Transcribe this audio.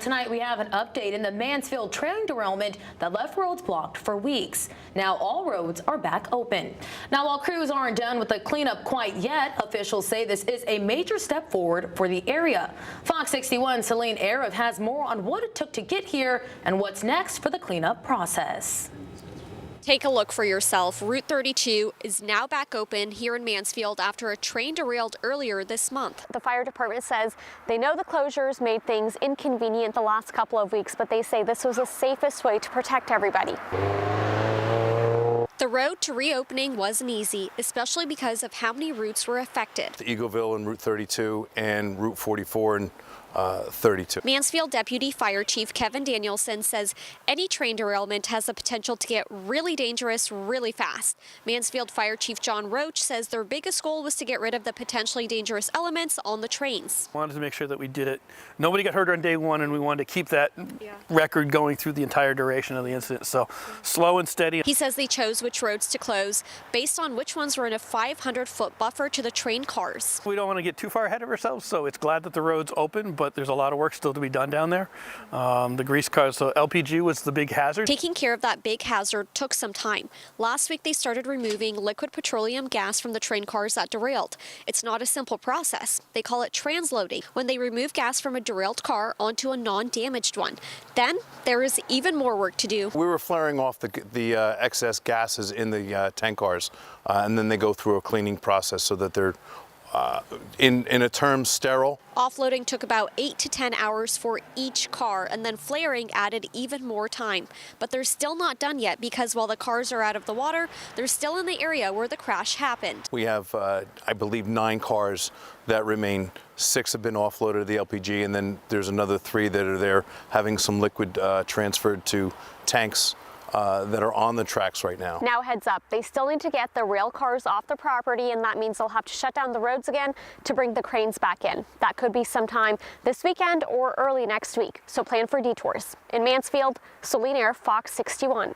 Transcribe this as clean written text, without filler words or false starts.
tonight we have an update in the Mansfield train derailment that left roads blocked for weeks. Now all roads are back open. Now while crews aren't done with the cleanup quite yet, officials say this is a major step forward for the area. Fox 61's Celine Arab has more on what it took to get here and what's next for the cleanup process. Take a look for yourself. Route 32 is now back open here in Mansfield after a train derailed earlier this month. The fire department says they know the closures made things inconvenient the last couple of weeks, but they say this was the safest way to protect everybody. The road to reopening wasn't easy, especially because of how many routes were affected. The Eagleville and Route 32 and Route 44 and 32. Mansfield Deputy Fire Chief Kevin Danielson says any train derailment has the potential to get really dangerous really fast. Mansfield Fire Chief John Roach says their biggest goal was to get rid of the potentially dangerous elements on the trains. Wanted to make sure that we did it. Nobody got hurt on day one, and we wanted to keep that record going through the entire duration of the incident. So slow and steady. He says they chose which roads to close based on which ones were in a 500-foot buffer to the train cars. We don't want to get too far ahead of ourselves, so it's glad that the road's open, but there's a lot of work still to be done down there. The grease cars, so LPG was the big hazard. Taking care of that big hazard took some time. Last week they started removing liquid petroleum gas from the train cars that derailed. It's not a simple process. They call it transloading, when they remove gas from a derailed car onto a non-damaged one. Then there is even more work to do. We were flaring off the excess gases in the tank cars, and then they go through a cleaning process so that they're in a term sterile. Offloading took about 8 to 10 hours for each car, and then flaring added even more time. But they're still not done yet because while the cars are out of the water, they're still in the area where the crash happened. We have, I believe, 9 cars that remain. 6 have been offloaded to the LPG, and then there's another 3 that are there having some liquid transferred to tanks that are on the tracks right now. Now heads up, they still need to get the rail cars off the property, and that means they'll have to shut down the roads again to bring the cranes back in. That could be sometime this weekend or early next week, so plan for detours. In Mansfield, Celine Arab, Fox 61.